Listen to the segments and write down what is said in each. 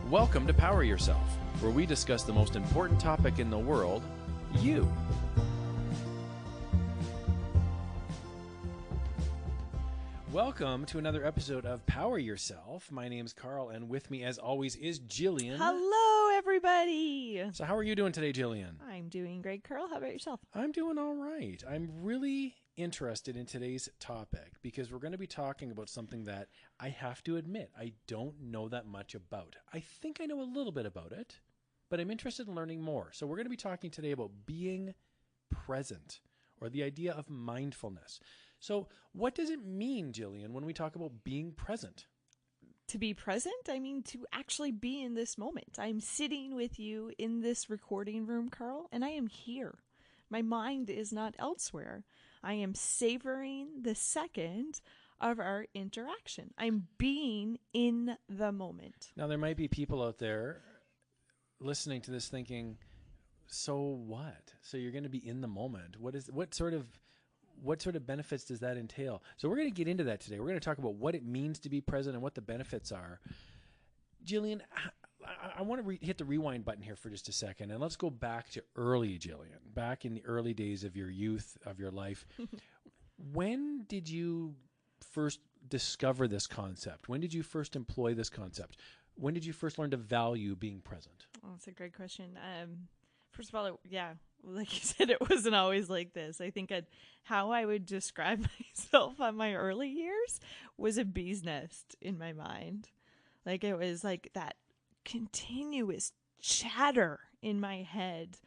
Welcome to Power Yourself, where we discuss the most important topic in the world, you. Welcome to another episode of Power Yourself. My name's Karl, and with me, as always, is Jillian. Hello, everybody. So how are you doing today, Jillian? I'm doing great, Karl. How about yourself? I'm doing all right. I'm really interested in today's topic because we're going to be talking about something that I have to admit I don't know that much about. I think I know a little bit about it, but I'm interested in learning more. So we're going to be talking today about being present, or the idea of mindfulness. So what does it mean, Jillian, when we talk about being present? To be present, I mean to actually be in this moment. I'm sitting with you in this recording room, Karl, and I am here. My mind is not elsewhere. I am savoring the second of our interaction. I'm being in the moment. Now, there might be people out there listening to this thinking, so what? So you're going to be in the moment. What sort of benefits does that entail? So we're going to get into that today. We're going to talk about what it means to be present and what the benefits are. Jillian, I want to hit the rewind button here for just a second, and let's go back to early Jillian, back in the early days of your youth, of your life. When did you first discover this concept? When did you first employ this concept? When did you first learn to value being present? Oh, that's a great question. First of all, like you said, it wasn't always like this. I think how I would describe myself on my early years was a bee's nest in my mind. Like it was like that continuous chatter in my head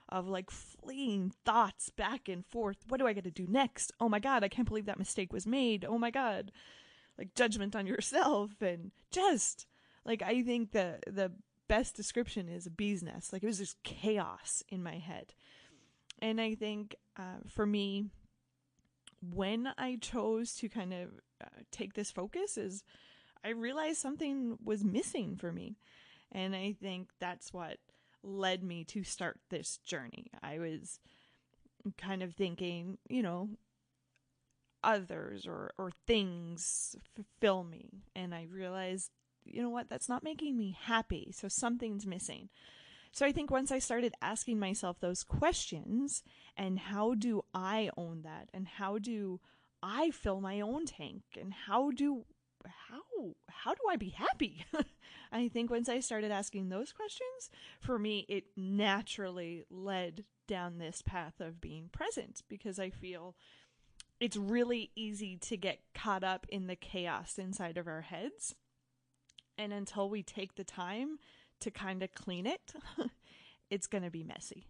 of like fleeing thoughts back and forth. What do I got to do next? Oh my God, I can't believe that mistake was made. Oh my God, like judgment on yourself, and just like I think the best description is a bee's nest. Like it was just chaos in my head. And I think for me, when I chose to kind of take this focus, is I realized something was missing for me. And I think that's what led me to start this journey. I was kind of thinking, others or things fulfill me. And I realized, you know what, that's not making me happy. So something's missing. So I think once I started asking myself those questions, and how do I own that? And how do I fill my own tank? And how do I be happy? I think once I started asking those questions, for me, it naturally led down this path of being present, because I feel it's really easy to get caught up in the chaos inside of our heads. And until we take the time to kind of clean it, it's going to be messy.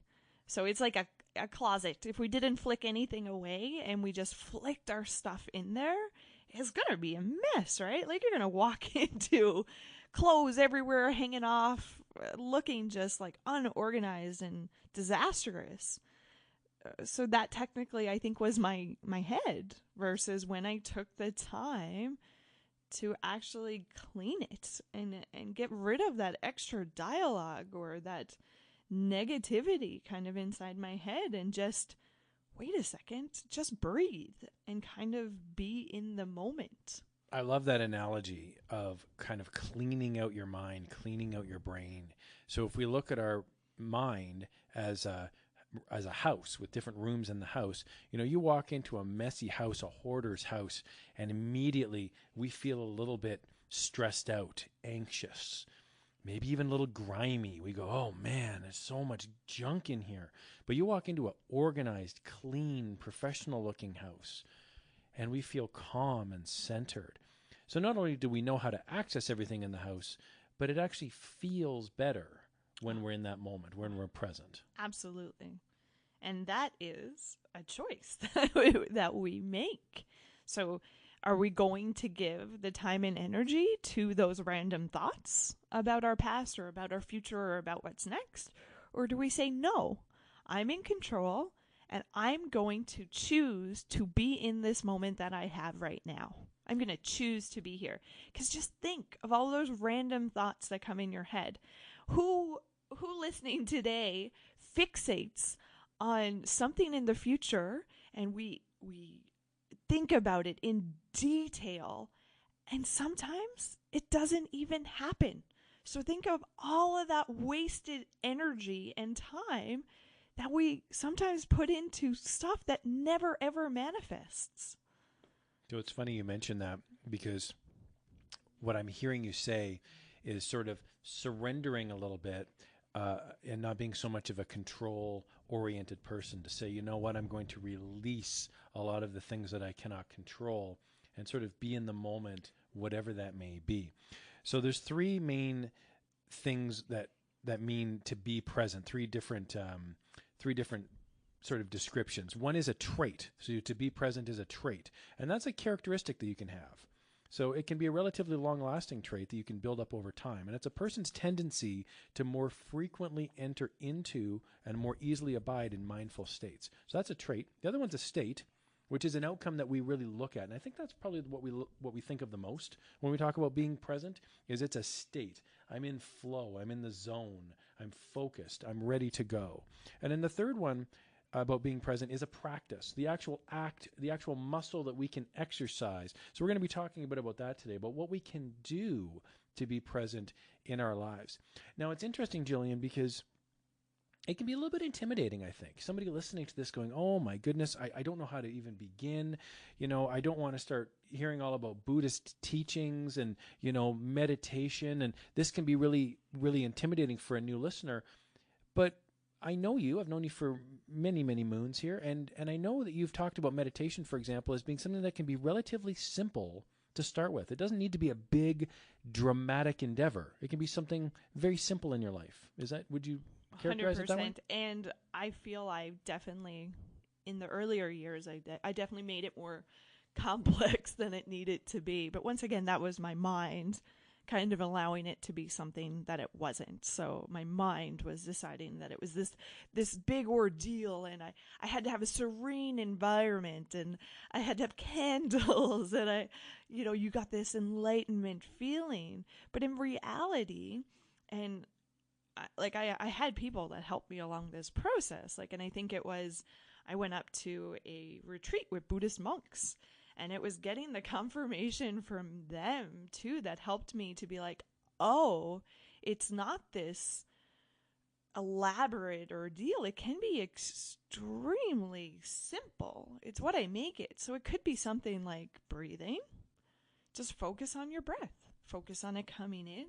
So it's like a closet. If we didn't flick anything away and we just flicked our stuff in there, it's going to be a mess, right? Like you're going to walk into clothes everywhere hanging off, looking just like unorganized and disastrous. So that technically I think was my head, versus when I took the time to actually clean it and get rid of that extra dialogue or that negativity kind of inside my head, and just wait a second, just breathe and kind of be in the moment. I love that analogy of kind of cleaning out your mind, cleaning out your brain. So if we look at our mind as a house with different rooms in the house, you walk into a messy house, a hoarder's house, and immediately we feel a little bit stressed out, anxious, maybe even a little grimy. We go, oh man, there's so much junk in here. But you walk into an organized, clean, professional looking house, and we feel calm and centered. So not only do we know how to access everything in the house, but it actually feels better when we're in that moment, when we're present. Absolutely. And that is a choice that we make. So are we going to give the time and energy to those random thoughts about our past or about our future or about what's next? Or do we say, no, I'm in control and I'm going to choose to be in this moment that I have right now. I'm going to choose to be here. Because just think of all those random thoughts that come in your head. Who listening today fixates on something in the future, and we think about it in detail, and sometimes it doesn't even happen. So think of all of that wasted energy and time that we sometimes put into stuff that never ever manifests. So it's funny you mention that, because what I'm hearing you say is sort of surrendering a little bit, and not being so much of a control oriented person, to say, you know what, I'm going to release a lot of the things that I cannot control and sort of be in the moment, whatever that may be. So there's three main things that mean to be present. Three different sort of descriptions. One is a trait. So to be present is a trait, and that's a characteristic that you can have. So it can be a relatively long-lasting trait that you can build up over time, and it's a person's tendency to more frequently enter into and more easily abide in mindful states. So that's a trait. The other one's a state, which is an outcome that we really look at, and I think that's probably what we think of the most when we talk about being present. Is it's a state. I'm in flow. I'm in the zone. I'm focused. I'm ready to go. And then the third one about being present is a practice, the actual act, the actual muscle that we can exercise. So we're going to be talking a bit about that today, about what we can do to be present in our lives. Now, it's interesting, Jillian, because it can be a little bit intimidating, I think. Somebody listening to this going, oh my goodness, I don't know how to even begin. I don't want to start hearing all about Buddhist teachings and, meditation. And this can be really, really intimidating for a new listener. But I know you. I've known you for many, many moons here. And I know that you've talked about meditation, for example, as being something that can be relatively simple to start with. It doesn't need to be a big, dramatic endeavor. It can be something very simple in your life. Would you characterize it that way? 100%. And I feel I definitely, in the earlier years, I definitely made it more complex than it needed to be. But once again, that was my mind kind of allowing it to be something that it wasn't. So my mind was deciding that it was this big ordeal, and I had to have a serene environment, and I had to have candles, and you got this enlightenment feeling. But in reality, and I had people that helped me along this process. And I think I went up to a retreat with Buddhist monks, and it was getting the confirmation from them too that helped me to be like, oh, it's not this elaborate ordeal. It can be extremely simple. It's what I make it. So it could be something like breathing. Just focus on your breath. Focus on it coming in,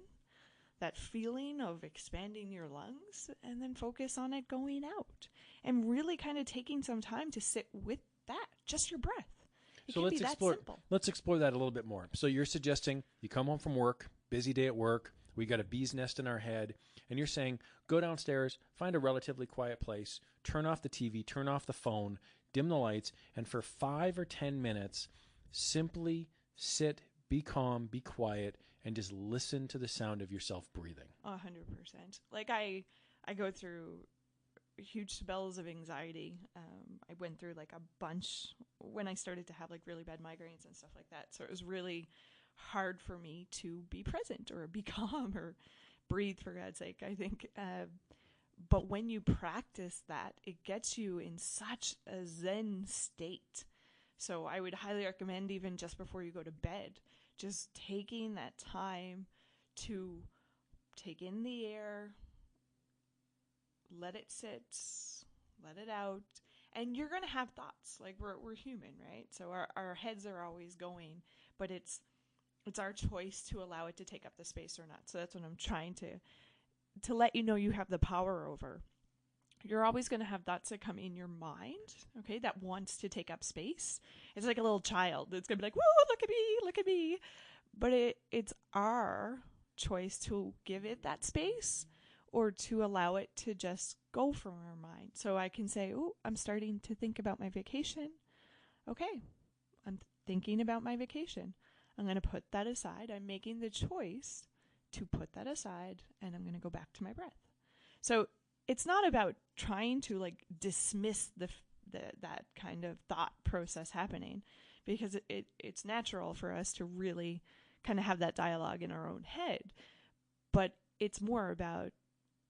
that feeling of expanding your lungs, and then focus on it going out. And really kind of taking some time to sit with that, just your breath. So let's explore that a little bit more. So you're suggesting you come home from work, busy day at work, we got a bee's nest in our head, and you're saying go downstairs, find a relatively quiet place, turn off the TV, turn off the phone, dim the lights, and for 5 or 10 minutes, simply sit, be calm, be quiet, and just listen to the sound of yourself breathing. 100%. Like I go through huge spells of anxiety. I went through like a bunch when I started to have like really bad migraines and stuff like that. So it was really hard for me to be present or be calm or breathe, for God's sake, I think. But when you practice that, it gets you in such a Zen state. So I would highly recommend, even just before you go to bed, just taking that time to take in the air, let it sit, let it out. And you're going to have thoughts. Like we're human, right? So our heads are always going, but it's our choice to allow it to take up the space or not. So that's what I'm trying to let you know you have the power over. You're always going to have thoughts that come in your mind, okay, that wants to take up space. It's like a little child. It's going to be like, whoa, look at me, look at me. But it's our choice to give it that space or to allow it to just go from our mind. So I can say, oh, I'm starting to think about my vacation. Okay, I'm thinking about my vacation. I'm going to put that aside. I'm making the choice to put that aside, and I'm going to go back to my breath. So it's not about trying to like dismiss that kind of thought process happening, because it's natural for us to really kind of have that dialogue in our own head. But it's more about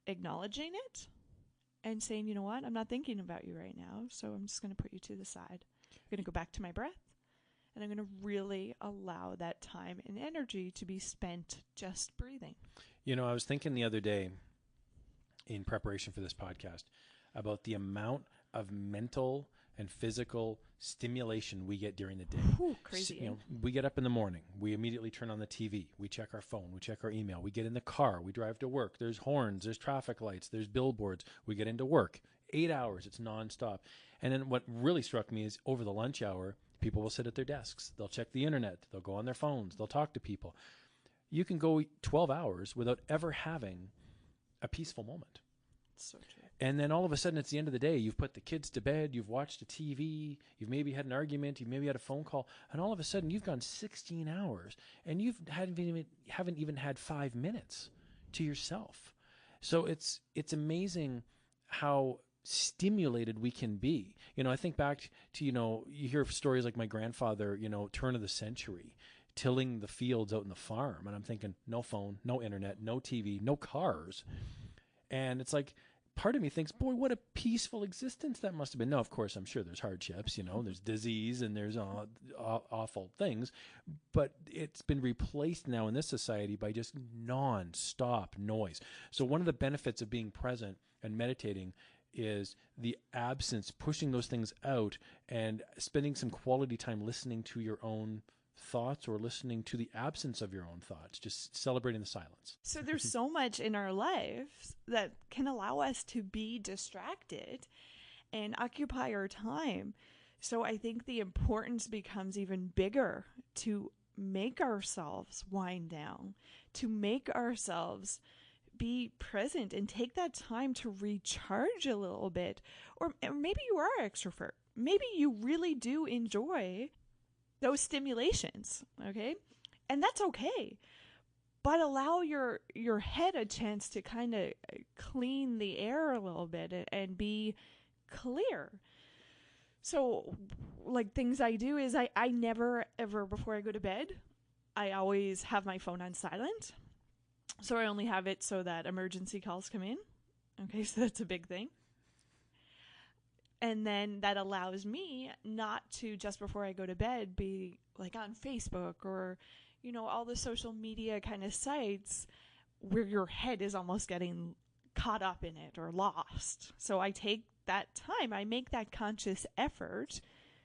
acknowledging it and saying, you know what, I'm not thinking about you right now, so I'm just going to put you to the side. I'm going to go back to my breath, and I'm going to really allow that time and energy to be spent just breathing. I was thinking the other day in preparation for this podcast about the amount of mental and physical stimulation we get during the day. Ooh, crazy. We get up in the morning, we immediately turn on the TV, we check our phone, we check our email, we get in the car, we drive to work, there's horns, there's traffic lights, there's billboards, we get into work. 8 hours, it's nonstop. And then what really struck me is over the lunch hour, people will sit at their desks, they'll check the internet, they'll go on their phones, they'll talk to people. You can go 12 hours without ever having a peaceful moment. So true. And then all of a sudden, it's the end of the day. You've put the kids to bed. You've watched a TV. You've maybe had an argument. You've maybe had a phone call. And all of a sudden, you've gone 16 hours, and you haven't even had 5 minutes to yourself. So it's amazing how stimulated we can be. I think back to, you hear stories like my grandfather, turn of the century, tilling the fields out in the farm. And I'm thinking, no phone, no internet, no TV, no cars. And it's like, part of me thinks, boy, what a peaceful existence that must have been. No, of course, I'm sure there's hardships, there's disease and there's awful things, but it's been replaced now in this society by just non-stop noise. So one of the benefits of being present and meditating is the absence, pushing those things out and spending some quality time listening to your own thoughts or listening to the absence of your own thoughts, just celebrating the silence. So there's so much in our lives that can allow us to be distracted and occupy our time. So I think the importance becomes even bigger to make ourselves wind down, to make ourselves be present and take that time to recharge a little bit. Or maybe you are an extrovert. Maybe you really do enjoy those stimulations, okay? And that's okay. But allow your head a chance to kind of clean the air a little bit and be clear. So, like, things I do is I never, ever, before I go to bed, I always have my phone on silent. So I only have it so that emergency calls come in. Okay, so that's a big thing. And then that allows me not to, just before I go to bed, be like on Facebook or, all the social media kind of sites where your head is almost getting caught up in it or lost. So I take that time, I make that conscious effort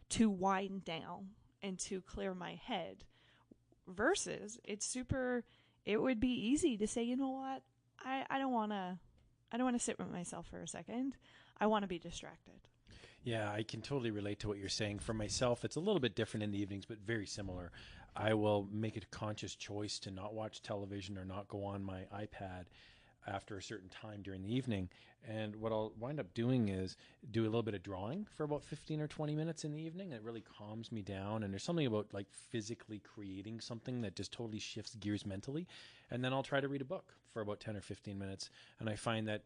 to wind down and to clear my head versus it would be easy to say, you know what, I don't want to sit with myself for a second. I want to be distracted. Yeah, I can totally relate to what you're saying. For myself, it's a little bit different in the evenings, but very similar. I will make a conscious choice to not watch television or not go on my iPad after a certain time during the evening. And what I'll wind up doing is do a little bit of drawing for about 15 or 20 minutes in the evening. It really calms me down. And there's something about like physically creating something that just totally shifts gears mentally. And then I'll try to read a book for about 10 or 15 minutes. And I find that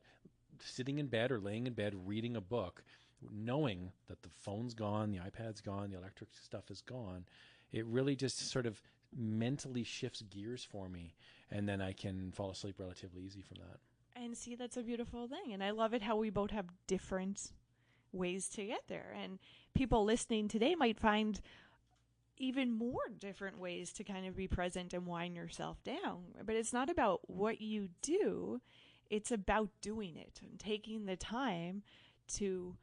sitting in bed or laying in bed reading a book, knowing that the phone's gone, the iPad's gone, the electric stuff is gone, it really just sort of mentally shifts gears for me. And then I can fall asleep relatively easy from that. And see, that's a beautiful thing. And I love it how we both have different ways to get there. And people listening today might find even more different ways to kind of be present and wind yourself down. But it's not about what you do. It's about doing it and taking the time to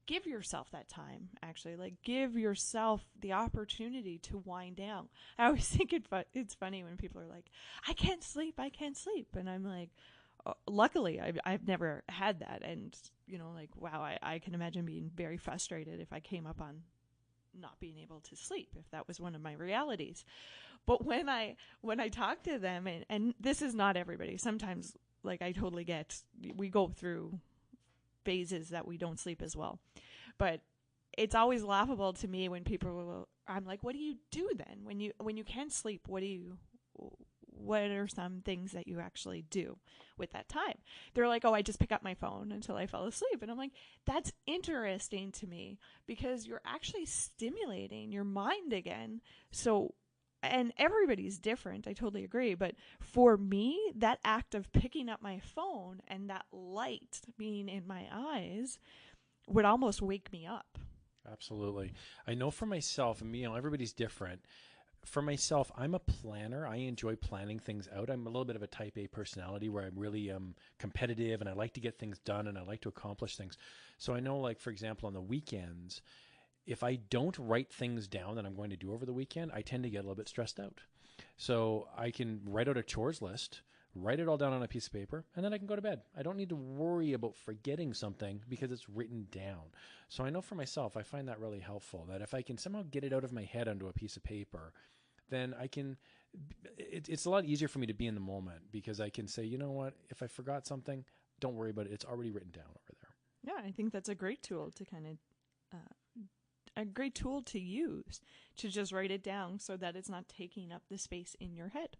give yourself that time, actually. Give yourself the opportunity to wind down. I always think it's funny when people are like, I can't sleep. And I'm like, luckily, I've never had that. And, wow, I can imagine being very frustrated if I came up on not being able to sleep, if that was one of my realities. But when I talk to them, and this is not everybody, sometimes, I totally get, we go through phases that we don't sleep as well. But it's always laughable to me when I'm like, what do you do then? When you can't sleep, what are some things that you actually do with that time? They're like, oh, I just pick up my phone until I fall asleep. And I'm like, that's interesting to me because you're actually stimulating your mind again. So, and everybody's different. I totally agree. But for me, that act of picking up my phone and that light being in my eyes would almost wake me up. Absolutely. I know for myself, and everybody's different. for myself, I'm a planner. I enjoy planning things out. I'm a little bit of a type A personality where I'm really competitive and I like to get things done and I like to accomplish things. So I know, like, for example, on the weekends, if I don't write things down that I'm going to do over the weekend, I tend to get a little bit stressed out. So I can write out a chores list, write it all down on a piece of paper, and then I can go to bed. I don't need to worry about forgetting something because it's written down. So I know for myself, I find that really helpful, that if I can somehow get it out of my head onto a piece of paper, then I can, it's a lot easier for me to be in the moment because I can say, you know what, if I forgot something, don't worry about it. It's already written down over there. Yeah, I think that's a great tool to a great tool to use, to just write it down so that it's not taking up the space in your head.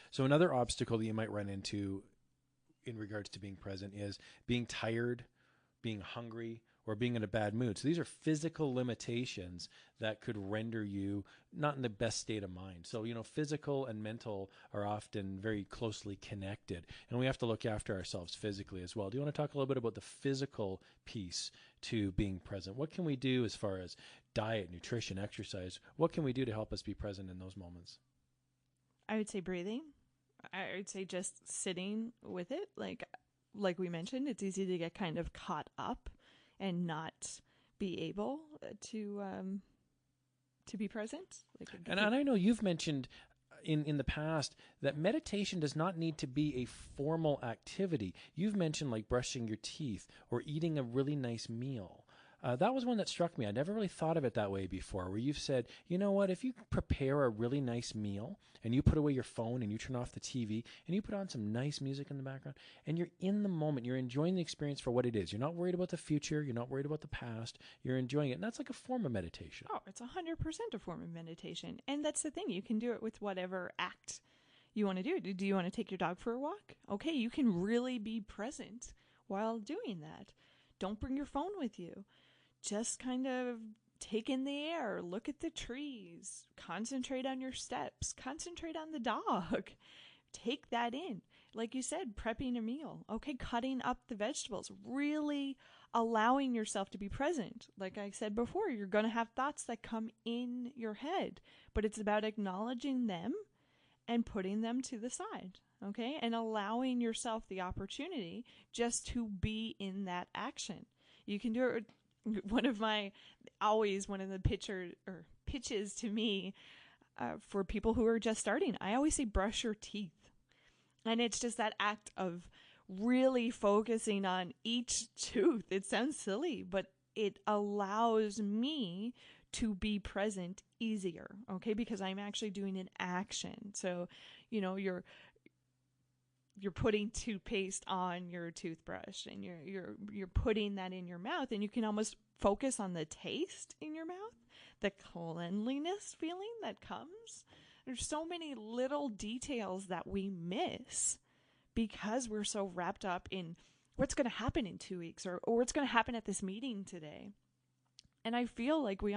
So another obstacle that you might run into in regards to being present is being tired, being hungry, or being in a bad mood. So these are physical limitations that could render you not in the best state of mind. So, physical and mental are often very closely connected, and we have to look after ourselves physically as well. Do you want to talk a little bit about the physical piece to being present? What can we do as far as diet, nutrition, exercise? What can we do to help us be present in those moments? I would say breathing. I would say just sitting with it. Like we mentioned, it's easy to get kind of caught up and not be able to be present. And I know you've mentioned in the past that meditation does not need to be a formal activity. You've mentioned like brushing your teeth or eating a really nice meal. That was one that struck me. I never really thought of it that way before, where you've said, you know what, if you prepare a really nice meal and you put away your phone and you turn off the TV and you put on some nice music in the background and you're in the moment, you're enjoying the experience for what it is. You're not worried about the future. You're not worried about the past. You're enjoying it. And that's like a form of meditation. Oh, it's 100% a form of meditation. And that's the thing. You can do it with whatever act you want to do. Do you want to take your dog for a walk? Okay, you can really be present while doing that. Don't bring your phone with you. Just kind of take in the air, look at the trees, concentrate on your steps, concentrate on the dog. Take that in. Like you said, prepping a meal. Okay, cutting up the vegetables, really allowing yourself to be present. Like I said before, you're going to have thoughts that come in your head, but it's about acknowledging them and putting them to the side. Okay, and allowing yourself the opportunity just to be in that action. You can do it. One of the pitches to me for people who are just starting, I always say brush your teeth. And it's just that act of really focusing on each tooth. It sounds silly, but it allows me to be present easier, okay? Because I'm actually doing an action. So, you're putting toothpaste on your toothbrush and you're putting that in your mouth, and you can almost focus on the taste in your mouth, the cleanliness feeling that comes. There's so many little details that we miss because we're so wrapped up in what's going to happen in 2 weeks or what's going to happen at this meeting today. And I feel like we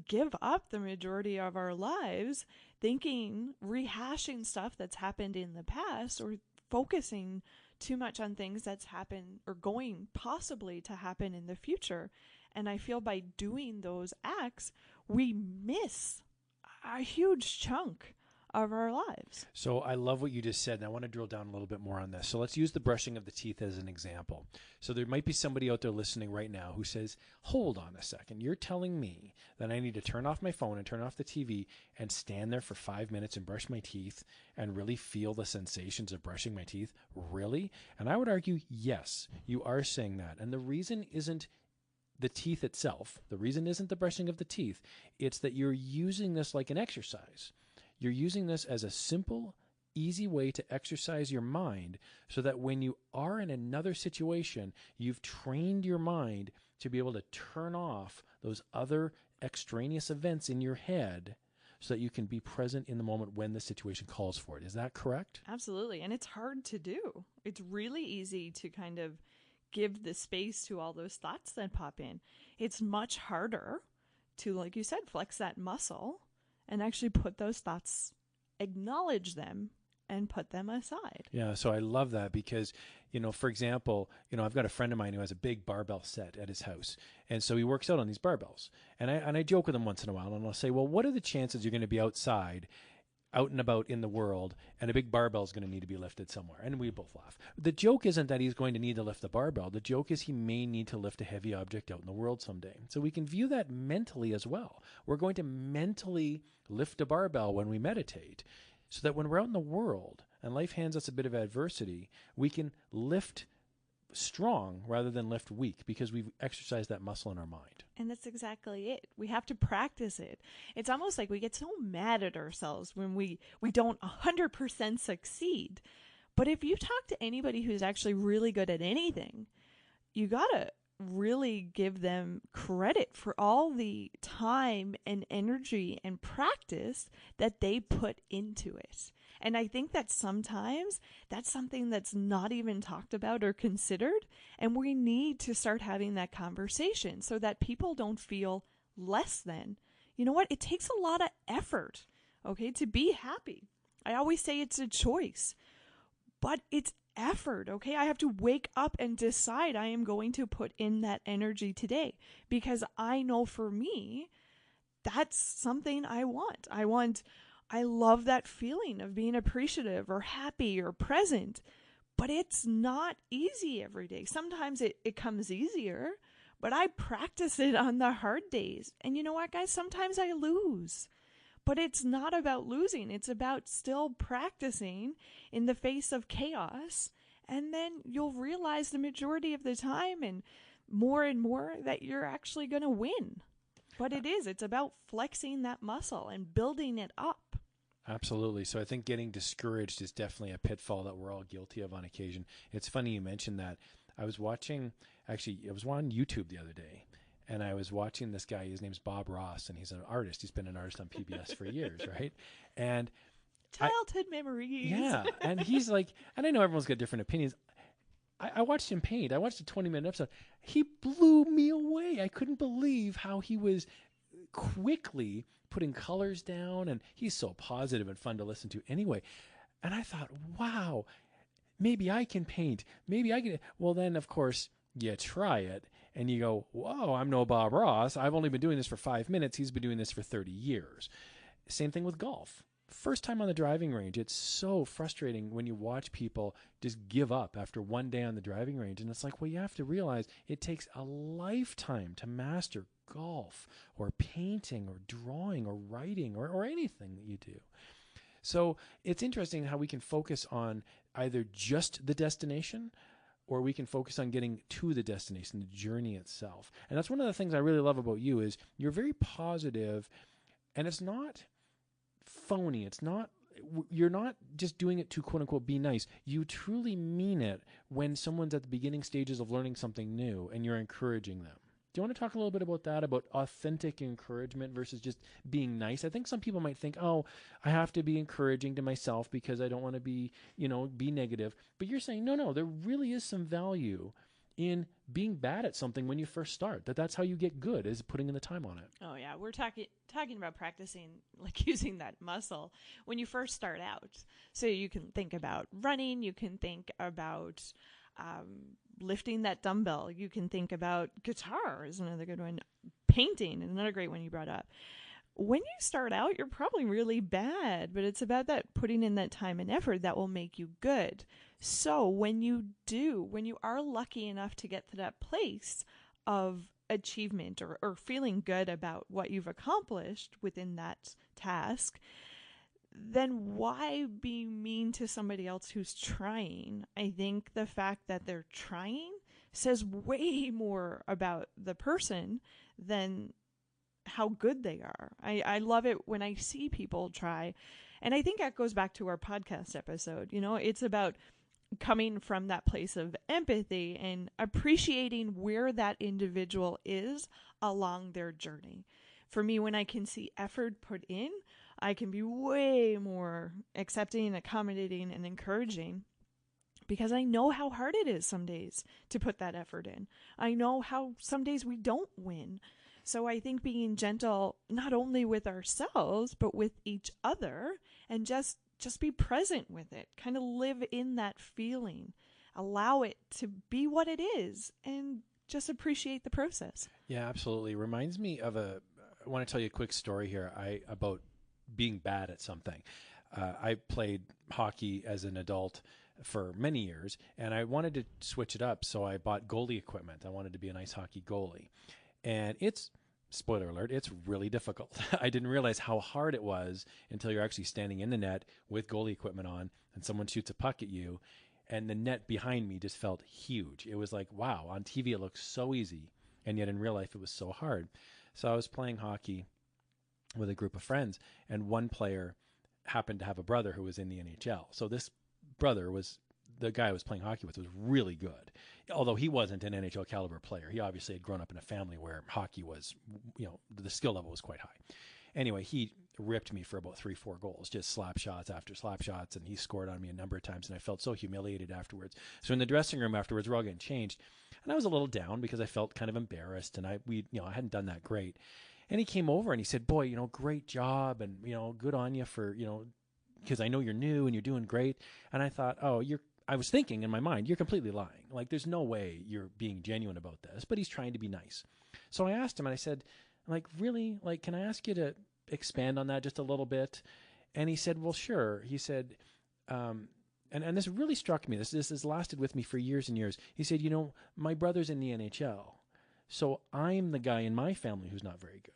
give up the majority of our lives thinking, rehashing stuff that's happened in the past, or focusing too much on things that's happened or going possibly to happen in the future. And I feel by doing those acts, we miss a huge chunk of our lives. So I love what you just said, and I want to drill down a little bit more on this. So let's use the brushing of the teeth as an example. So there might be somebody out there listening right now who says, hold on a second, you're telling me that I need to turn off my phone and turn off the TV and stand there for 5 minutes and brush my teeth and really feel the sensations of brushing my teeth? Really? And I would argue, yes, you are saying that. And the reason isn't the teeth itself. The reason isn't the brushing of the teeth. It's that you're using this like an exercise. You're using this as a simple, easy way to exercise your mind so that when you are in another situation, you've trained your mind to be able to turn off those other extraneous events in your head so that you can be present in the moment when the situation calls for it. Is that correct? Absolutely. And it's hard to do. It's really easy to kind of give the space to all those thoughts that pop in. It's much harder to, like you said, flex that muscle and actually put those thoughts, acknowledge them, and put them aside. Yeah, so I love that because, for example, I've got a friend of mine who has a big barbell set at his house. And so he works out on these barbells. And I joke with him once in a while, and I'll say, well, what are the chances you're going to be outside, out and about in the world, and a big barbell is going to need to be lifted somewhere? And we both laugh. The joke isn't that he's going to need to lift the barbell. The joke is he may need to lift a heavy object out in the world someday. So we can view that mentally as well. We're going to mentally lift a barbell when we meditate, so that when we're out in the world and life hands us a bit of adversity, we can lift strong rather than lift weak, because we've exercised that muscle in our mind. And that's exactly it. We have to practice it. It's almost like we get so mad at ourselves when we don't 100% succeed. But if you talk to anybody who's actually really good at anything, you got to really give them credit for all the time and energy and practice that they put into it. And I think that sometimes that's something that's not even talked about or considered. And we need to start having that conversation so that people don't feel less than. You know what? It takes a lot of effort, okay, to be happy. I always say it's a choice, but it's effort, okay? I have to wake up and decide I am going to put in that energy today, because I know for me, that's something I want. I love that feeling of being appreciative or happy or present, but it's not easy every day. Sometimes it comes easier, but I practice it on the hard days. And you know what, guys? Sometimes I lose. But it's not about losing. It's about still practicing in the face of chaos. And then you'll realize the majority of the time and more that you're actually going to win. But it's about flexing that muscle and building it up. Absolutely. So I think getting discouraged is definitely a pitfall that we're all guilty of on occasion. It's funny you mentioned that. I was on YouTube the other day, and I was watching this guy. His name's Bob Ross, and he's an artist. He's been an artist on PBS for years, right? And childhood memories. Yeah. And he's like, and I know everyone's got different opinions. I watched him paint. I watched a 20-minute episode. He blew me away. I couldn't believe how he was quickly putting colors down, and he's so positive and fun to listen to anyway. And I thought, wow, maybe I can paint. Maybe I can. Well, then, of course, you try it, and you go, whoa, I'm no Bob Ross. I've only been doing this for 5 minutes. He's been doing this for 30 years. Same thing with golf. First time on the driving range, it's so frustrating when you watch people just give up after one day on the driving range. And it's like, well, you have to realize it takes a lifetime to master golf or painting or drawing or writing or anything that you do. So it's interesting how we can focus on either just the destination, or we can focus on getting to the destination, the journey itself. And that's one of the things I really love about you is you're very positive, and it's not phony. You're not just doing it to quote unquote be nice. You truly mean it when someone's at the beginning stages of learning something new and you're encouraging them. Do you want to talk a little bit about that, about authentic encouragement versus just being nice? I think some people might think, oh, I have to be encouraging to myself because I don't want to be negative. But you're saying, no, there really is some value in being bad at something when you first start. That's how you get good, is putting in the time on it. Oh yeah, we're talking about practicing, like using that muscle when you first start out. So you can think about running, you can think about lifting that dumbbell, you can think about guitar is another good one, painting, another great one you brought up. When you start out, you're probably really bad, but it's about that putting in that time and effort that will make you good. So when you are lucky enough to get to that place of achievement or feeling good about what you've accomplished within that task, then why be mean to somebody else who's trying? I think the fact that they're trying says way more about the person than how good they are. I love it when I see people try. And I think that goes back to our podcast episode. It's about coming from that place of empathy and appreciating where that individual is along their journey. For me, when I can see effort put in, I can be way more accepting, accommodating, and encouraging, because I know how hard it is some days to put that effort in. I know how some days we don't win. So I think being gentle, not only with ourselves, but with each other, and just just be present with it, kind of live in that feeling, allow it to be what it is, and just appreciate the process. Yeah, absolutely. Reminds me of I want to tell you a quick story here. About being bad at something. I played hockey as an adult for many years, and I wanted to switch it up, so I bought goalie equipment. I wanted to be an ice hockey goalie, and it's, spoiler alert, it's really difficult. I didn't realize how hard it was until you're actually standing in the net with goalie equipment on, and someone shoots a puck at you, and the net behind me just felt huge. It was like, wow, on TV it looks so easy, and yet in real life it was so hard. So I was playing hockey with a group of friends, and one player happened to have a brother who was in the NHL. So this brother was the guy I was playing hockey with, was really good, although he wasn't an NHL caliber player. He obviously had grown up in a family where hockey was, the skill level was quite high. Anyway, he ripped me for about 3-4 goals, just slap shots after slap shots, and he scored on me a number of times, and I felt so humiliated afterwards. So in the dressing room afterwards, we're all getting changed, and I was a little down because I felt kind of embarrassed, and I hadn't done that great. And he came over and he said, "Boy, great job, and good on you for because I know you're new and you're doing great." And I thought, I was thinking in my mind, you're completely lying. Like, there's no way you're being genuine about this, but he's trying to be nice. So I asked him, and I said, like, really, like, can I ask you to expand on that just a little bit? And he said, well, sure. He said, and this really struck me. This has lasted with me for years and years. He said, my brother's in the NHL, so I'm the guy in my family who's not very good.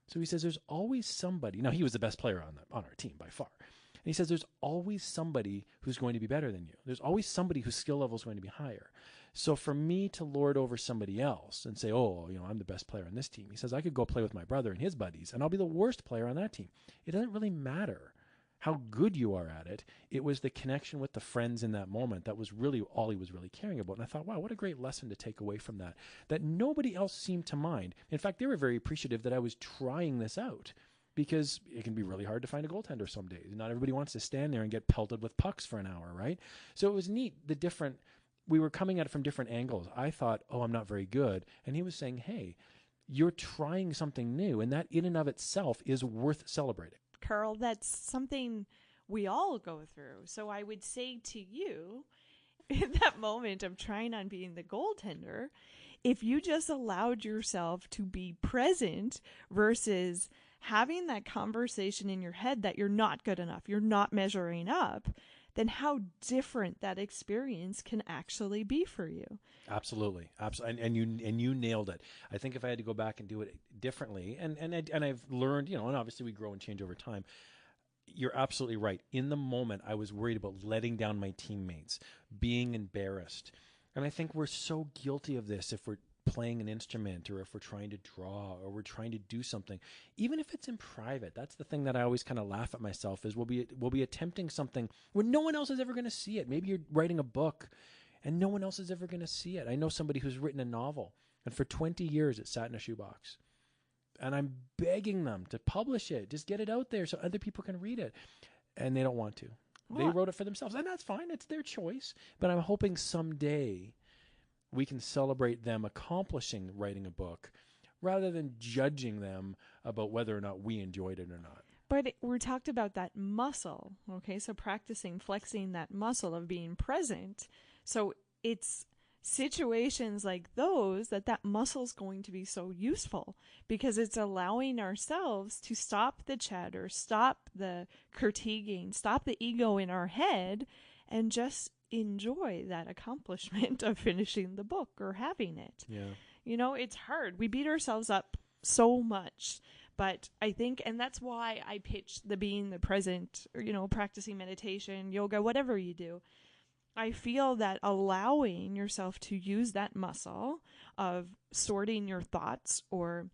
So he says, there's always somebody. Now, he was the best player on our team by far. And he says, there's always somebody who's going to be better than you. There's always somebody whose skill level is going to be higher. So for me to lord over somebody else and say, I'm the best player on this team, he says, I could go play with my brother and his buddies, and I'll be the worst player on that team. It doesn't really matter how good you are at it. It was the connection with the friends in that moment that was really all he was really caring about. And I thought, wow, what a great lesson to take away from that nobody else seemed to mind. In fact, they were very appreciative that I was trying this out, because it can be really hard to find a goaltender some days. Not everybody wants to stand there and get pelted with pucks for an hour, right? So it was neat, we were coming at it from different angles. I thought, I'm not very good. And he was saying, hey, you're trying something new, and that in and of itself is worth celebrating. Karl, that's something we all go through. So I would say to you, in that moment of trying on being the goaltender, if you just allowed yourself to be present versus having that conversation in your head that you're not good enough, you're not measuring up, then how different that experience can actually be for you. Absolutely. And you nailed it. I think if I had to go back and do it differently, and I've learned, and obviously we grow and change over time. You're absolutely right. In the moment, I was worried about letting down my teammates, being embarrassed. And I think we're so guilty of this if we're playing an instrument, or if we're trying to draw, or we're trying to do something, even if it's in private. That's the thing that I always kind of laugh at myself, is we'll be attempting something where no one else is ever going to see it. Maybe you're writing a book and no one else is ever going to see it. I know somebody who's written a novel, and for 20 years it sat in a shoebox, and I'm begging them to publish it, just get it out there so other people can read it, and they don't want to. They wrote it for themselves, and that's fine. It's their choice. But I'm hoping someday we can celebrate them accomplishing writing a book rather than judging them about whether or not we enjoyed it or not. But we talked about that muscle, okay? So practicing, flexing that muscle of being present. So it's situations like those that muscle's going to be so useful, because it's allowing ourselves to stop the chatter, stop the critiquing, stop the ego in our head, and just enjoy that accomplishment of finishing the book or having it. Yeah. It's hard. We beat ourselves up so much, but I think, and that's why I pitch the being the present, or, practicing meditation, yoga, whatever you do. I feel that allowing yourself to use that muscle of sorting your thoughts, or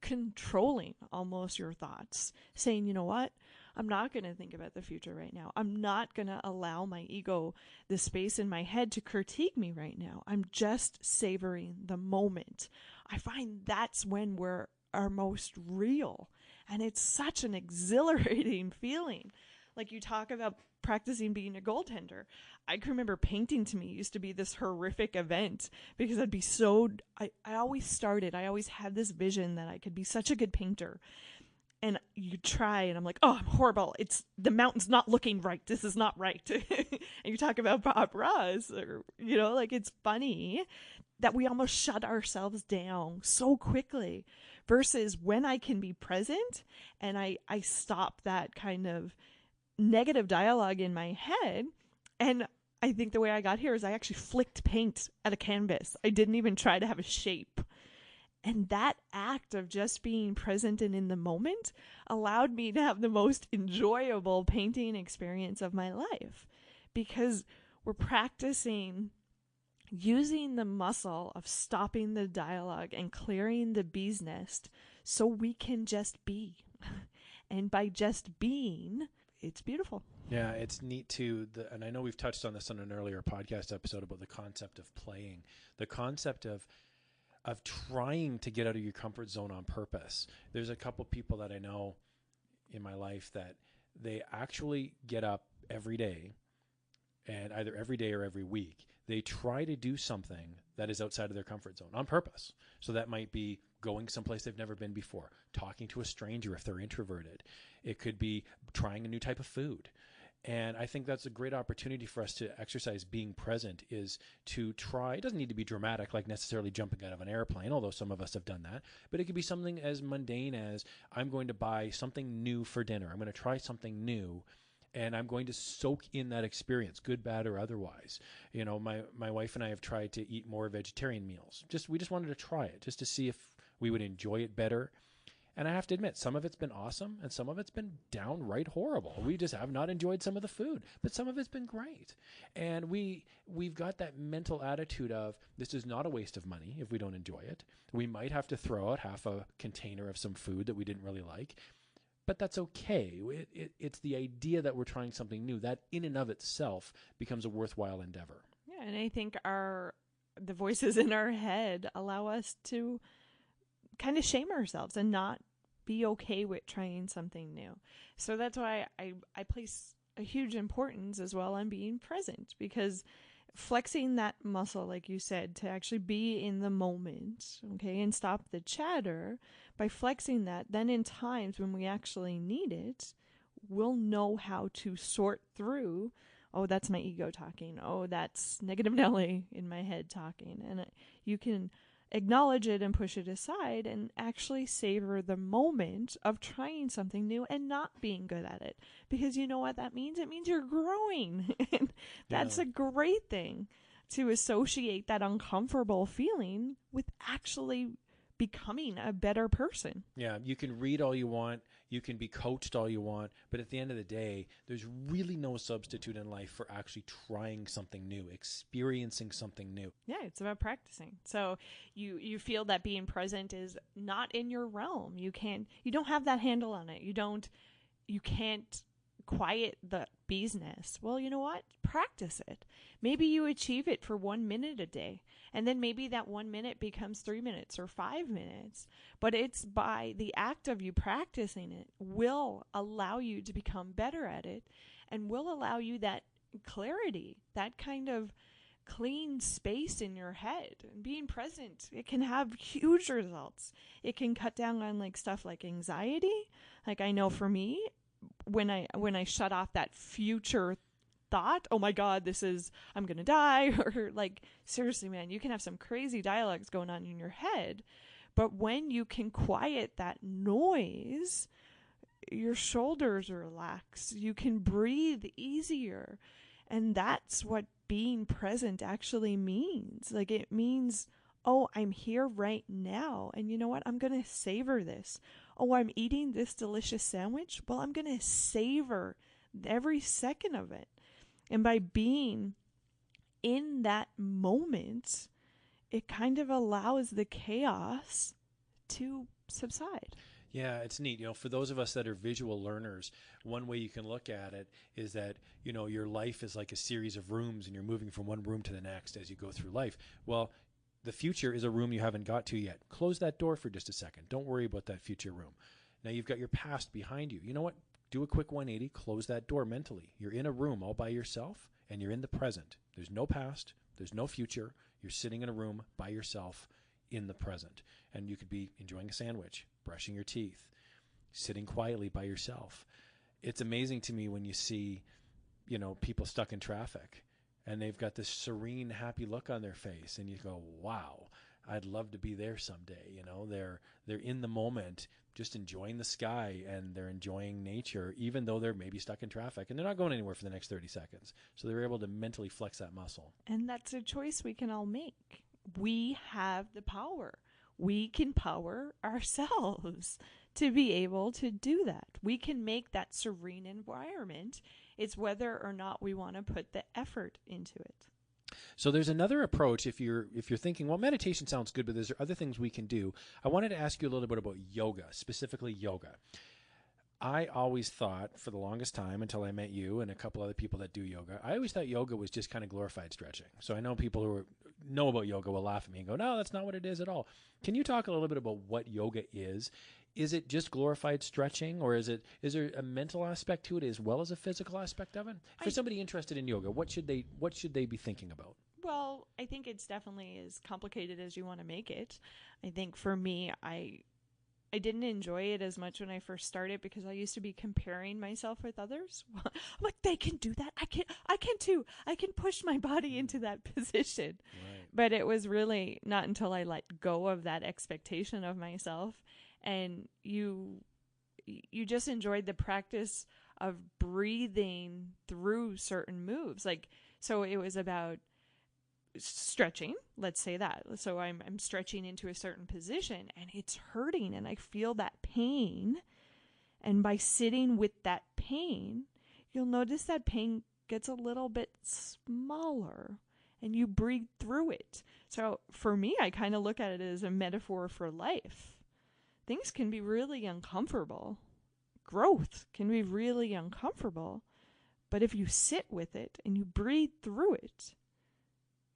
controlling almost your thoughts, saying, you know what? I'm not going to think about the future right now. I'm not going to allow my ego, the space in my head, to critique me right now. I'm just savoring the moment. I find that's when we're our most real. And it's such an exhilarating feeling. Like, you talk about practicing being a goaltender. I can remember painting to me used to be this horrific event, because I'd be I always had this vision that I could be such a good painter. and you try, and I'm like, oh, I'm horrible. It's the mountain's not looking right. This is not right. And you talk about Bob Ross, or, like, it's funny that we almost shut ourselves down so quickly versus when I can be present and I stop that kind of negative dialogue in my head. And I think the way I got here is I actually flicked paint at a canvas. I didn't even try to have a shape. And that act of just being present and in the moment allowed me to have the most enjoyable painting experience of my life, because we're practicing using the muscle of stopping the dialogue and clearing the bee's nest so we can just be. And by just being, it's beautiful. Yeah, it's neat too. And I know we've touched on this on an earlier podcast episode about the concept of playing, the concept of trying to get out of your comfort zone on purpose. There's a couple people that I know in my life that they actually get up every day, and either every day or every week, they try to do something that is outside of their comfort zone on purpose. So that might be going someplace they've never been before, talking to a stranger if they're introverted. It could be trying a new type of food. And I think that's a great opportunity for us to exercise being present, is to try. It doesn't need to be dramatic, like necessarily jumping out of an airplane, although some of us have done that. But it could be something as mundane as, I'm going to buy something new for dinner. I'm going to try something new, and I'm going to soak in that experience, good, bad, or otherwise. My wife and I have tried to eat more vegetarian meals. We just wanted to try it, just to see if we would enjoy it better. And I have to admit, some of it's been awesome and some of it's been downright horrible. We just have not enjoyed some of the food, but some of it's been great. And we've got that mental attitude of, this is not a waste of money if we don't enjoy it. We might have to throw out half a container of some food that we didn't really like, but that's okay. It's the idea that we're trying something new that in and of itself becomes a worthwhile endeavor. Yeah, and I think the voices in our head allow us to kind of shame ourselves and not be okay with trying something new. So that's why I place a huge importance as well on being present, because flexing that muscle, like you said, to actually be in the moment, okay, and stop the chatter, by flexing that, then in times when we actually need it, we'll know how to sort through, oh, that's my ego talking, oh, that's negative Nelly in my head talking, and you can acknowledge it and push it aside and actually savor the moment of trying something new and not being good at it. Because you know what that means? It means you're growing. And that's a great thing, to associate that uncomfortable feeling with actually becoming a better person. Yeah, you can read all you want, you can be coached all you want, but at the end of the day, there's really no substitute in life for actually trying something new, experiencing something new. Yeah, it's about practicing. So you feel that being present is not in your realm. You don't have that handle on it. You can't quiet the bee's nest. Well, you know what? Practice it. Maybe you achieve it for 1 minute a day, and then maybe that 1 minute becomes 3 minutes or 5 minutes. But it's by the act of you practicing it will allow you to become better at it, and will allow you that clarity, that kind of clean space in your head. And being present, it can have huge results. It can cut down on stuff like anxiety. Like, I know for me, when I shut off that future thought, oh my God, I'm gonna die, or seriously, man, you can have some crazy dialogues going on in your head, but when you can quiet that noise, your shoulders relax, you can breathe easier. And that's what being present actually means. It means, oh, I'm here right now, and you know what? I'm gonna savor this. Oh, I'm eating this delicious sandwich. Well, I'm going to savor every second of it. And by being in that moment, it kind of allows the chaos to subside. Yeah, it's neat. For those of us that are visual learners, one way you can look at it is that, your life is like a series of rooms, and you're moving from one room to the next as you go through life. Well, the future is a room you haven't got to yet. Close that door for just a second. Don't worry about that future room. Now you've got your past behind you. You know what? Do a quick 180. Close that door mentally. You're in a room all by yourself, and you're in the present. There's no past. There's no future. You're sitting in a room by yourself in the present. And you could be enjoying a sandwich, brushing your teeth, sitting quietly by yourself. It's amazing to me when you see, people stuck in traffic and they've got this serene, happy look on their face, and you go, wow, I'd love to be there someday. They're in the moment, just enjoying the sky, and they're enjoying nature, even though they're maybe stuck in traffic, and they're not going anywhere for the next 30 seconds. So they're able to mentally flex that muscle. And that's a choice we can all make. We have the power. We can power ourselves to be able to do that. We can make that serene environment. It's whether or not we want to put the effort into it. So there's another approach if you're thinking, well, meditation sounds good, but there's other things we can do. I wanted to ask you a little bit about yoga, specifically yoga. I always thought for the longest time, until I met you and a couple other people that do yoga, I always thought yoga was just kind of glorified stretching. So I know people who know about yoga will laugh at me and go, no, that's not what it is at all. Can you talk a little bit about what yoga is? Is it just glorified stretching, or is there a mental aspect to it as well as a physical aspect of it? For somebody interested in yoga, what should they be thinking about? Well, I think it's definitely as complicated as you want to make it. I think for me, I didn't enjoy it as much when I first started because I used to be comparing myself with others. I'm like, they can do that. I can too. I can push my body into that position. Right. But it was really not until I let go of that expectation of myself, and you just enjoyed the practice of breathing through certain moves. So it was about stretching, let's say that. So I'm stretching into a certain position and it's hurting and I feel that pain. And by sitting with that pain, you'll notice that pain gets a little bit smaller and you breathe through it. So for me, I kind of look at it as a metaphor for life. Things can be really uncomfortable. Growth can be really uncomfortable. But if you sit with it and you breathe through it,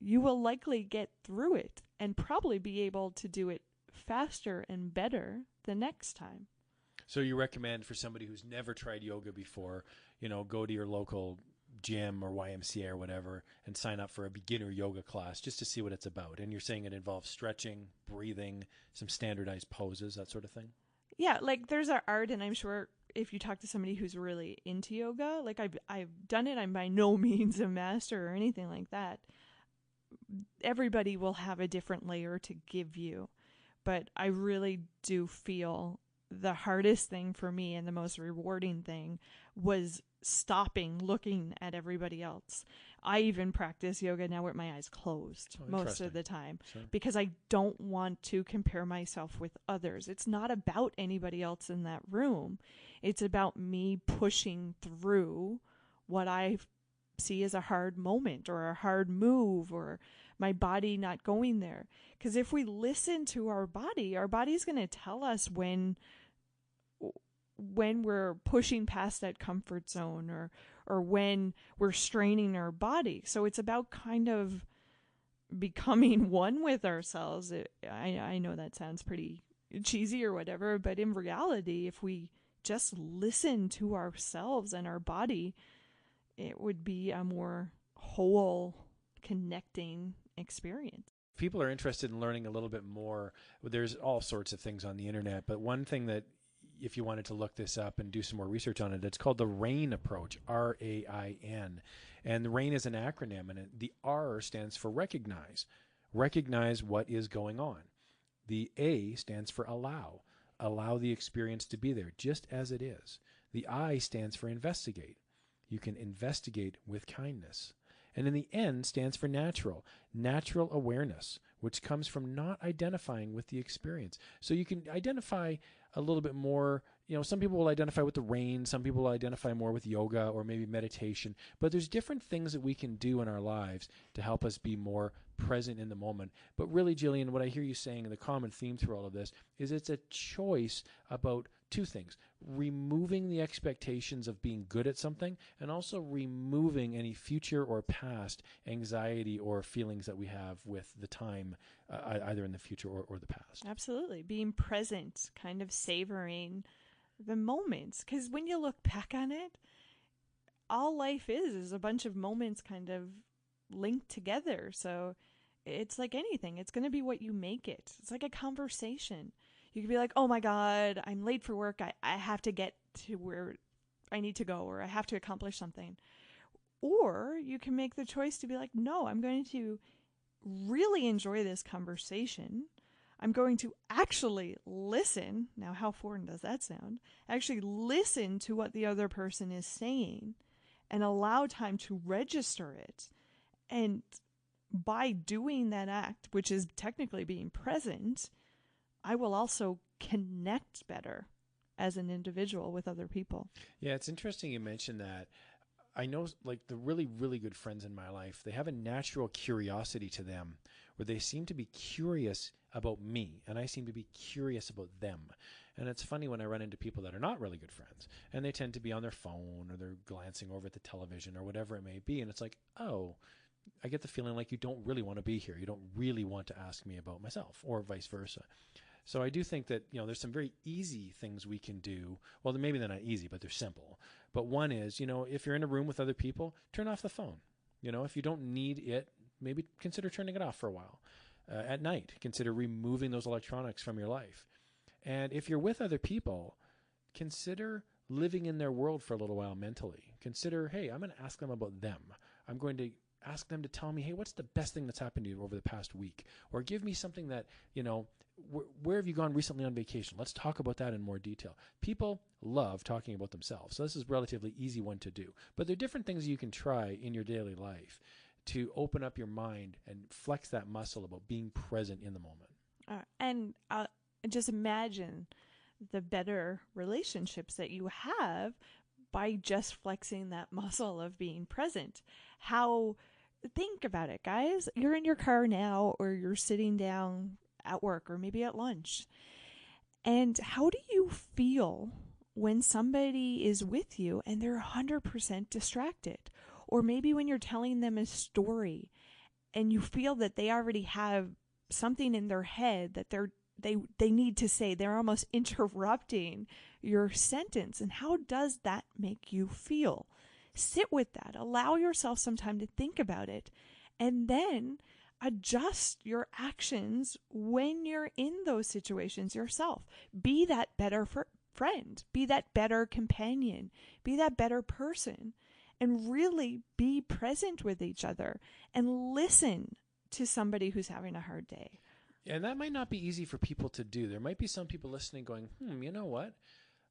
you will likely get through it and probably be able to do it faster and better the next time. So you recommend for somebody who's never tried yoga before, go to your local gym or YMCA or whatever and sign up for a beginner yoga class just to see what it's about. And you're saying it involves stretching, breathing, some standardized poses, that sort of thing? Yeah, there's our art, and I'm sure if you talk to somebody who's really into yoga, I've done it. I'm by no means a master or anything like that. Everybody will have a different layer to give you, but I really do feel the hardest thing for me and the most rewarding thing was stopping looking at everybody else. I even practice yoga now with my eyes closed most of the time. Sure. Because I don't want to compare myself with others. It's not about anybody else in that room. It's about me pushing through what I see as a hard moment or a hard move or my body not going there. Because if we listen to our body's going to tell us when we're pushing past that comfort zone or when we're straining our body. So it's about kind of becoming one with ourselves. I know that sounds pretty cheesy or whatever, but in reality, if we just listen to ourselves and our body, it would be a more whole, connecting experience. People are interested in learning a little bit more. There's all sorts of things on the internet, but one thing that if you wanted to look this up and do some more research on it, it's called the RAIN approach, RAIN. And the RAIN is an acronym, and the R stands for recognize. Recognize what is going on. The A stands for allow. Allow the experience to be there just as it is. The I stands for investigate. You can investigate with kindness. And then the N stands for natural. Natural awareness, which comes from not identifying with the experience. So you can identify a little bit more. Some people will identify with the RAIN, some people will identify more with yoga or maybe meditation, but there's different things that we can do in our lives to help us be more present in the moment. But really, Jillian, what I hear you saying, and the common theme through all of this, is it's a choice about two things: removing the expectations of being good at something, and also removing any future or past anxiety or feelings that we have with the time, either in the future or the past. Absolutely. Being present, kind of savoring the moments. Because when you look back on it, all life is a bunch of moments kind of linked together. So it's like anything. It's going to be what you make it. It's like a conversation. You could be like, oh my God, I'm late for work. I have to get to where I need to go, or I have to accomplish something. Or you can make the choice to be like, no, I'm going to really enjoy this conversation. I'm going to actually listen. Now, how foreign does that sound? Actually listen to what the other person is saying and allow time to register it. And by doing that act, which is technically being present, I will also connect better as an individual with other people. Yeah, it's interesting you mentioned that. I know, like, the really, really good friends in my life, they have a natural curiosity to them where they seem to be curious about me and I seem to be curious about them. And it's funny when I run into people that are not really good friends and they tend to be on their phone or they're glancing over at the television or whatever it may be. And it's like, oh, I get the feeling like you don't really want to be here. You don't really want to ask me about myself, or vice versa. So I do think that, there's some very easy things we can do. Well, maybe they're not easy, but they're simple. But one is, if you're in a room with other people, turn off the phone. If you don't need it, maybe consider turning it off for a while. At night, consider removing those electronics from your life. And if you're with other people, consider living in their world for a little while mentally. Consider, hey, I'm going to ask them about them. I'm going to ask them to tell me, hey, what's the best thing that's happened to you over the past week? Or give me something that, where have you gone recently on vacation? Let's talk about that in more detail. People love talking about themselves. So this is a relatively easy one to do. But there are different things you can try in your daily life to open up your mind and flex that muscle about being present in the moment. And just imagine the better relationships that you have by just flexing that muscle of being present. Think about it, guys. You're in your car now, or you're sitting down at work, or maybe at lunch. And how do you feel when somebody is with you and they're 100% distracted? Or maybe when you're telling them a story and you feel that they already have something in their head that they need to say. They're almost interrupting your sentence. And how does that make you feel? Sit with that. Allow yourself some time to think about it. And then adjust your actions when you're in those situations yourself. Be that better friend. Be that better companion. Be that better person. And really be present with each other and listen to somebody who's having a hard day. And that might not be easy for people to do. There might be some people listening going, you know what?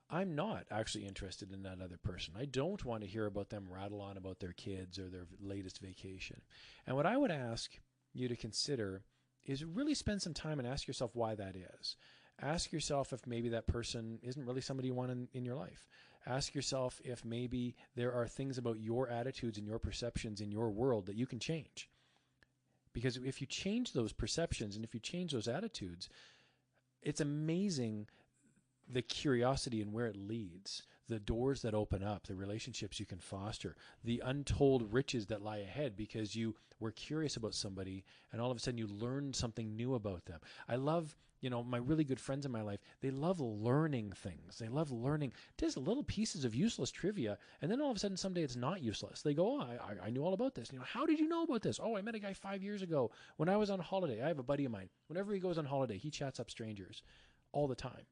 I'm not actually interested in that other person. I don't want to hear about them rattle on about their kids or their latest vacation. And what I would ask you to consider is really spend some time and ask yourself why that is. Ask yourself if maybe that person isn't really somebody you want in your life. Ask yourself if maybe there are things about your attitudes and your perceptions in your world that you can change. Because if you change those perceptions and if you change those attitudes, it's amazing the curiosity and where it leads, the doors that open up, the relationships you can foster, the untold riches that lie ahead because you were curious about somebody and all of a sudden you learned something new about them. I love, my really good friends in my life, they love learning things. They love learning just little pieces of useless trivia. And then all of a sudden someday it's not useless. They go, oh, I knew all about this. How did you know about this? Oh, I met a guy 5 years ago when I was on holiday. I have a buddy of mine. Whenever he goes on holiday, he chats up strangers all the time.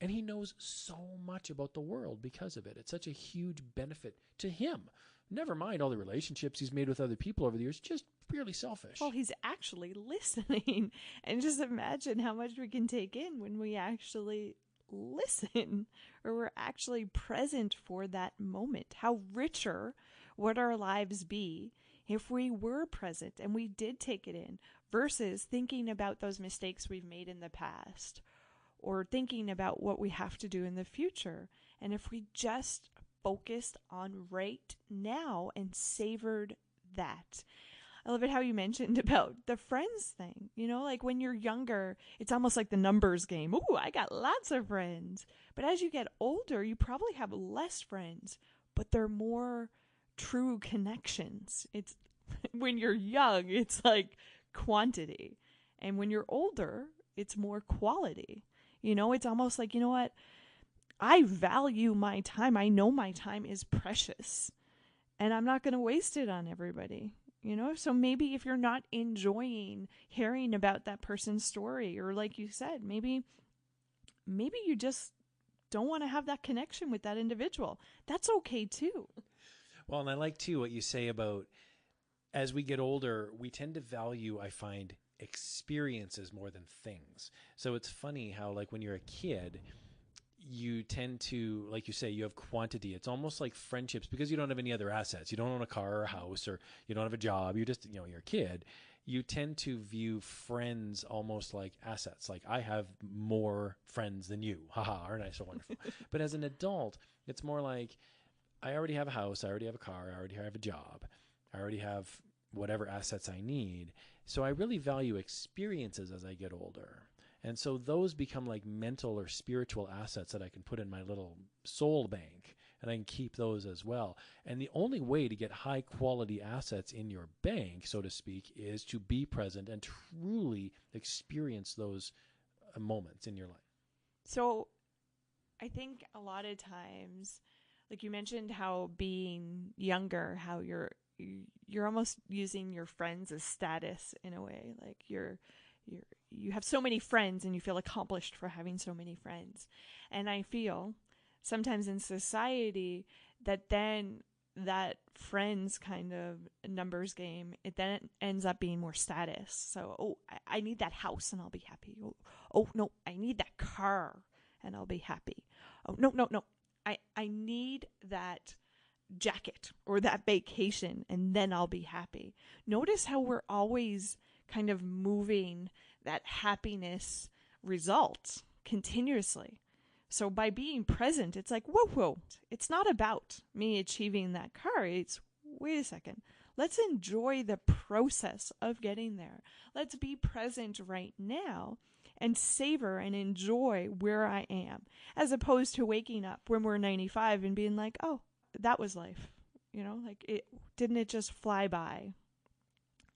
And he knows so much about the world because of it. It's such a huge benefit to him. Never mind all the relationships he's made with other people over the years, just purely selfish. Well, he's actually listening. And just imagine how much we can take in when we actually listen or we're actually present for that moment. How richer would our lives be if we were present and we did take it in versus thinking about those mistakes we've made in the past or thinking about what we have to do in the future. And if we just focused on right now and savored that. I love it how you mentioned about the friends thing. Like when you're younger, it's almost like the numbers game. Ooh, I got lots of friends. But as you get older, you probably have less friends, but they're more true connections. It's when you're young, it's like quantity. And when you're older, it's more quality. It's almost like, what? I value my time. I know my time is precious and I'm not going to waste it on everybody, So maybe if you're not enjoying hearing about that person's story, or like you said, maybe maybe you just don't want to have that connection with that individual. That's okay too. Well, and I like too what you say about as we get older, we tend to value, I find, experiences more than things. So it's funny how, like, when you're a kid, you tend to, like you say, you have quantity. It's almost like friendships because you don't have any other assets. You don't own a car or a house, or you don't have a job. You're just, you're a kid. You tend to view friends almost like assets. Like, I have more friends than you. Haha, aren't I so wonderful? But as an adult, it's more like, I already have a house. I already have a car. I already have a job. I already have whatever assets I need. So I really value experiences as I get older. And so those become like mental or spiritual assets that I can put in my little soul bank, and I can keep those as well. And the only way to get high quality assets in your bank, so to speak, is to be present and truly experience those moments in your life. So I think a lot of times, like you mentioned how being younger, how you're almost using your friends as status in a way. Like you have so many friends and you feel accomplished for having so many friends. And I feel sometimes in society that then that friends kind of numbers game, it then ends up being more status. So, I need that house and I'll be happy. Oh no, I need that car and I'll be happy. Oh, no. I need that jacket or that vacation and then I'll be happy. Notice how we're always kind of moving that happiness result continuously. So by being present, it's like, whoa, it's not about me achieving that car. It's, wait a second, let's enjoy the process of getting there. Let's be present right now and savor and enjoy where I am, as opposed to waking up when we're 95 and being like, oh, that was life. Like, didn't it just fly by?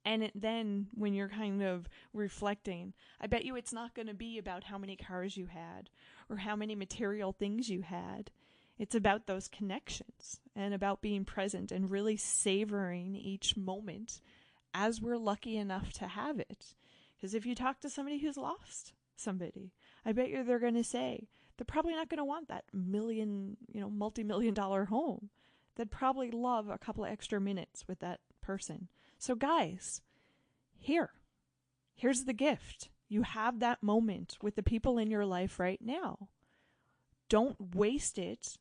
And then when you're kind of reflecting, I bet you it's not going to be about how many cars you had or how many material things you had. It's about those connections and about being present and really savoring each moment as we're lucky enough to have it. Because if you talk to somebody who's lost somebody, I bet you they're going to say they're probably not going to want that multi-million-dollar home. They'd probably love a couple of extra minutes with that person. So guys, here's the gift. You have that moment with the people in your life right now. Don't waste it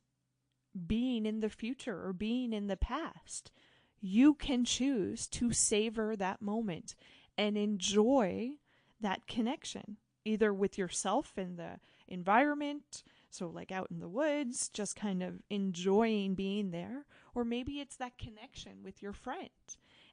being in the future or being in the past. You can choose to savor that moment and enjoy that connection, either with yourself and the environment, so like out in the woods, just kind of enjoying being there, or maybe it's that connection with your friend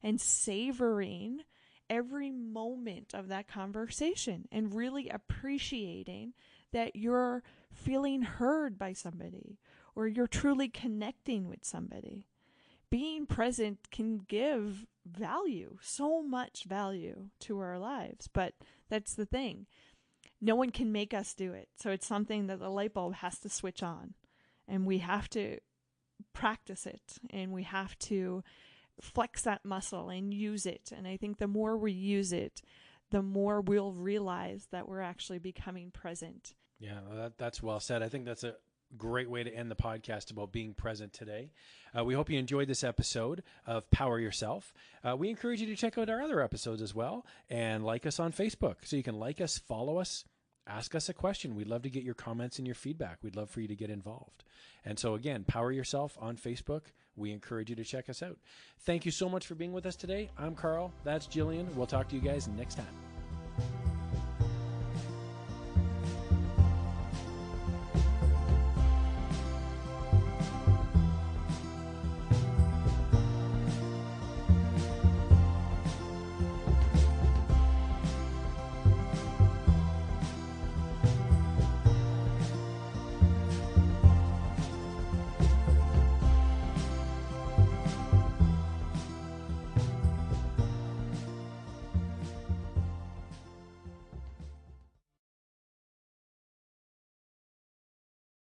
and savoring every moment of that conversation and really appreciating that you're feeling heard by somebody or you're truly connecting with somebody. Being present can give value, so much value to our lives, but that's the thing. No one can make us do it. So it's something that the light bulb has to switch on, and we have to practice it, and we have to flex that muscle and use it. And I think the more we use it, the more we'll realize that we're actually becoming present. Yeah, that's well said. I think that's a great way to end the podcast about being present today. We hope you enjoyed this episode of Power Yourself. We encourage you to check out our other episodes as well and like us on Facebook. So you can like us, follow us, ask us a question. We'd love to get your comments and your feedback. We'd love for you to get involved. And so again, Power Yourself on Facebook. We encourage you to check us out. Thank you so much for being with us today. I'm Karl. That's Jillian. We'll talk to you guys next time.